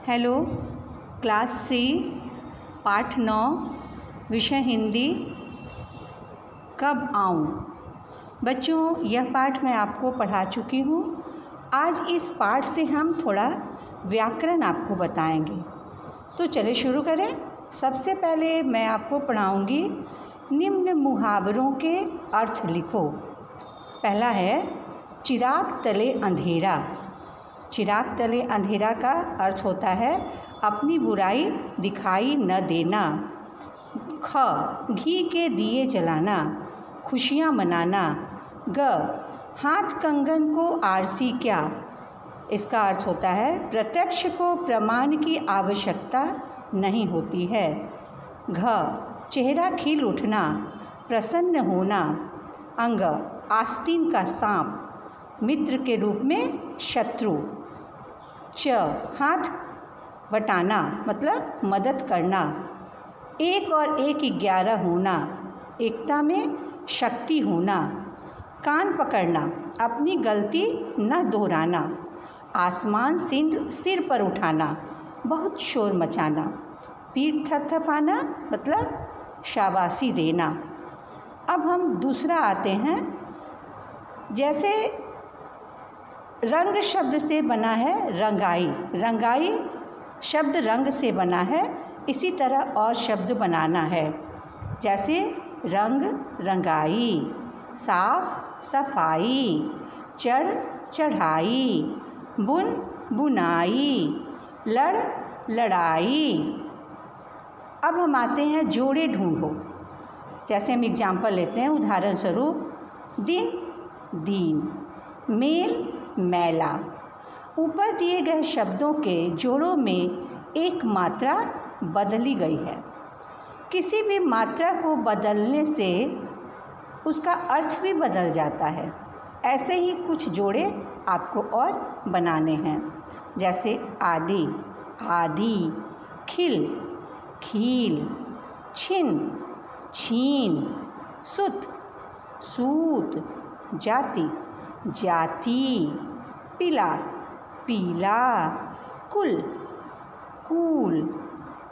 Hello, class 3 पाठ 9 विषय हिंदी। कब आऊँ। बच्चों, यह पाठ मैं आपको पढ़ा चुकी हूँ। आज इस पाठ से हम थोड़ा व्याकरण आपको बताएंगे। तो चलिए शुरू करें। सबसे पहले मैं आपको पढ़ाऊँगी निम्न मुहावरों के अर्थ लिखो। पहला है चिराग तले अंधेरा। चिराग तले अंधेरा का अर्थ होता है अपनी बुराई दिखाई न देना। ख घी के दिए जलाना, खुशियाँ मनाना। ग हाथ कंगन को आरसी क्या। इसका अर्थ होता है प्रत्यक्ष को प्रमाण की आवश्यकता नहीं होती है। घ चेहरा खिल उठना, प्रसन्न होना। अंग आस्तीन का सांप, मित्र के रूप में शत्रु। च हाथ बटाना मतलब मदद करना। 1 और 1 11 होना, एकता में शक्ति होना। कान पकड़ना, अपनी गलती न दोहराना। आसमान सिर पर उठाना, बहुत शोर मचाना। पीठ थपथपाना मतलब शाबाशी देना। अब हम दूसरा आते हैं। जैसे रंग शब्द से बना है रंगाई। रंगाई शब्द रंग से बना है, इसी तरह और शब्द बनाना है। जैसे रंग रंगाई, साफ सफाई, चढ़ चढ़ाई, बुन बुनाई, लड़ लड़ाई। अब हम आते हैं जोड़े ढूंढो। जैसे हम एग्जाम्पल लेते हैं, उदाहरण स्वरूप दिन दीन, मेल मैला। ऊपर दिए गए शब्दों के जोड़ों में एक मात्रा बदली गई है। किसी भी मात्रा को बदलने से उसका अर्थ भी बदल जाता है। ऐसे ही कुछ जोड़े आपको और बनाने हैं। जैसे आदि, आदि, खिल, खील, छिन, छीन, सुत, सूत, जाति, जाति, पीला, पीला, कुल, कूल,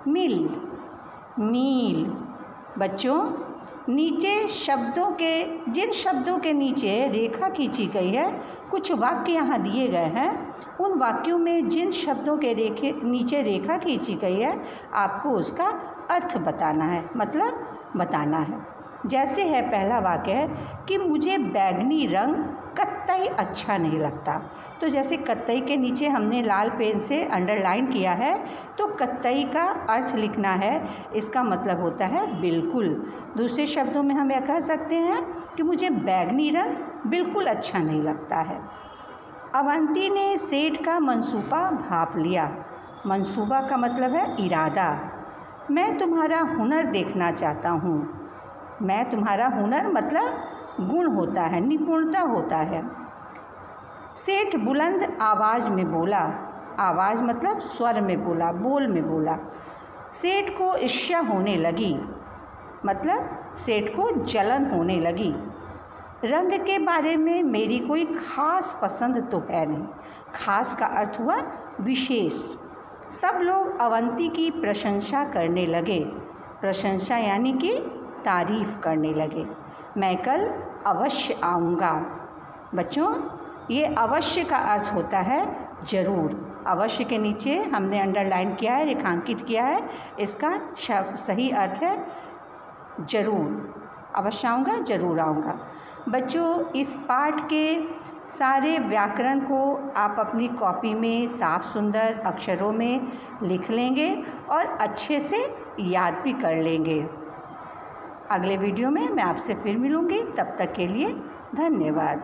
मिल, मील। बच्चों, नीचे जिन शब्दों के नीचे रेखा खींची गई है, कुछ वाक्य यहाँ दिए गए हैं। उन वाक्यों में जिन शब्दों के नीचे रेखा खींची गई है, आपको उसका अर्थ बताना है, मतलब बताना है। जैसे है पहला वाक्य है कि मुझे बैंगनी रंग कत्तई अच्छा नहीं लगता। तो जैसे कत्तई के नीचे हमने लाल पेन से अंडरलाइन किया है, तो कत्तई का अर्थ लिखना है। इसका मतलब होता है बिल्कुल। दूसरे शब्दों में हम यह कह सकते हैं कि मुझे बैंगनी रंग बिल्कुल अच्छा नहीं लगता है। अवंती ने सेठ का मंसूबा भांप लिया। मंसूबा का मतलब है इरादा। मैं तुम्हारा हुनर देखना चाहता हूँ। मैं तुम्हारा हुनर मतलब गुण होता है, निपुणता होता है। सेठ बुलंद आवाज़ में बोला। आवाज़ मतलब स्वर में बोला, बोल में बोला। सेठ को ईर्ष्या होने लगी, मतलब सेठ को जलन होने लगी। रंग के बारे में मेरी कोई खास पसंद तो है नहीं। खास का अर्थ हुआ विशेष। सब लोग अवंती की प्रशंसा करने लगे। प्रशंसा यानी कि तारीफ करने लगे। मैं कल अवश्य आऊँगा। बच्चों, ये अवश्य का अर्थ होता है ज़रूर। अवश्य के नीचे हमने अंडरलाइन किया है, रेखांकित किया है। इसका सही अर्थ है ज़रूर। अवश्य आऊँगा, ज़रूर आऊँगा। बच्चों, इस पाठ के सारे व्याकरण को आप अपनी कॉपी में साफ सुंदर अक्षरों में लिख लेंगे और अच्छे से याद भी कर लेंगे। अगले वीडियो में मैं आपसे फिर मिलूँगी। तब तक के लिए धन्यवाद।